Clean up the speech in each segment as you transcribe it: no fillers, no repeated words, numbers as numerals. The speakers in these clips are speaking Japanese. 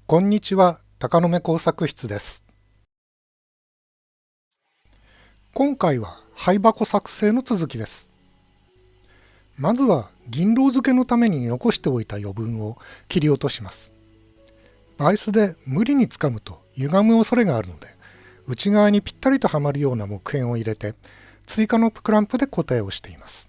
こんにちは、鷹の目工作室です。今回は灰箱作成の続きです。まずは銀ロウ付けのために残しておいた余分を切り落とします。バイスで無理に掴むと歪む恐れがあるので、内側にぴったりとはまるような木片を入れて、追加のクランプで固定をしています。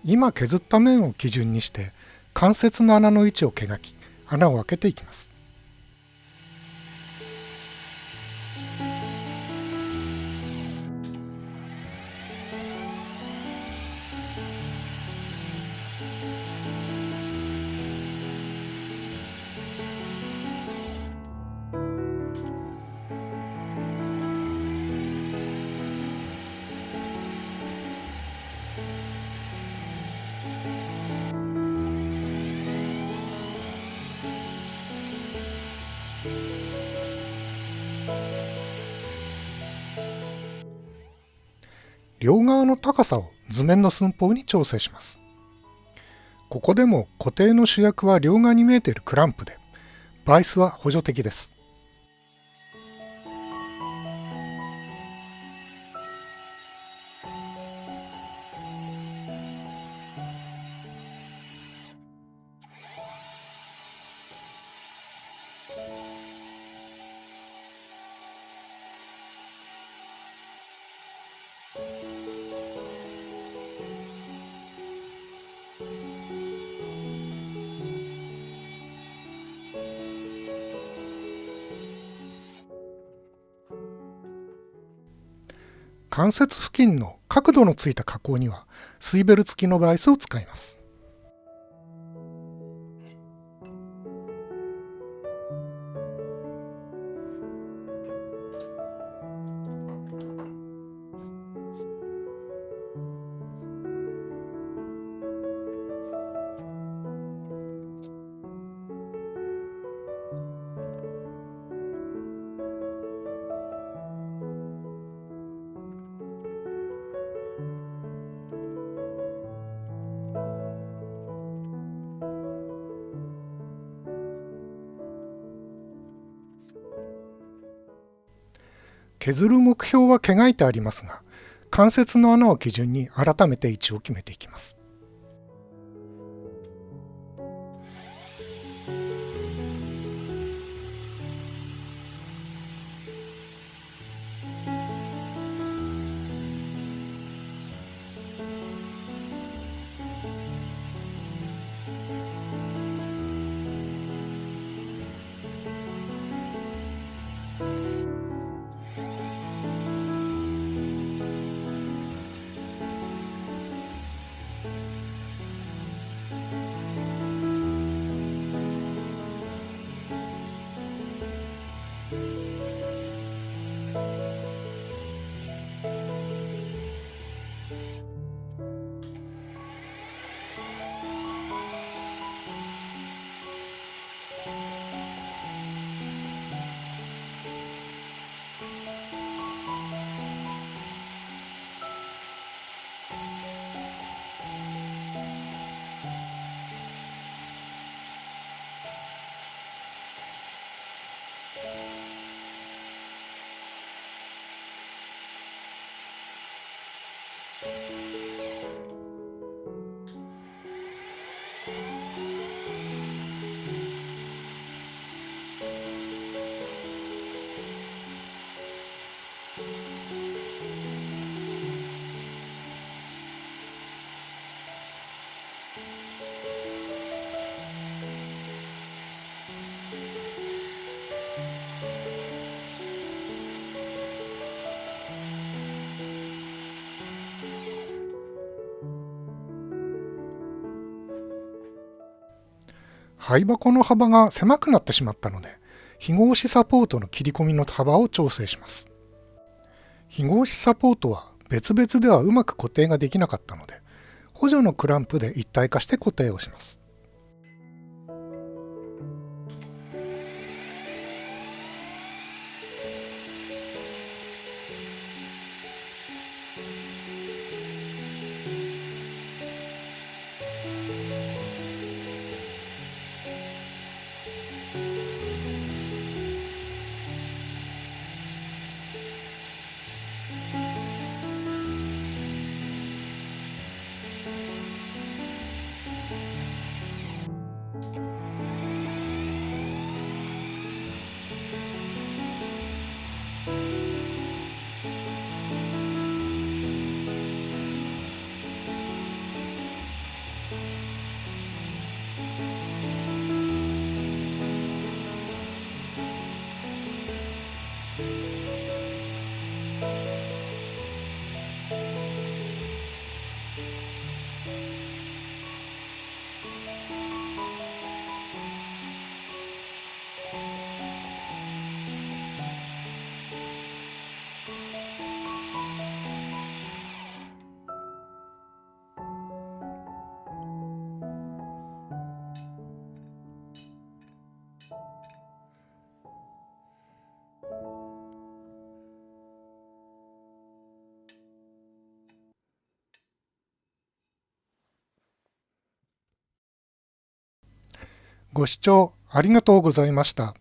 今削った面を基準にして関節の穴の位置を毛書き、穴を開けていきます。両側の高さを図面の寸法に調整します。ここでも固定の主役は両側に見えているクランプで、バイスは補助的です。関節付近の角度のついた加工にはスイベル付きのバイスを使います。削る目標は毛書いてありますが、関節の穴を基準に改めて位置を決めていきます。灰箱の幅が狭くなってしまったので、非合紙サポートの切り込みの幅を調整します。非合紙サポートは別々ではうまく固定ができなかったので、補助のクランプで一体化して固定をします。ご視聴ありがとうございました。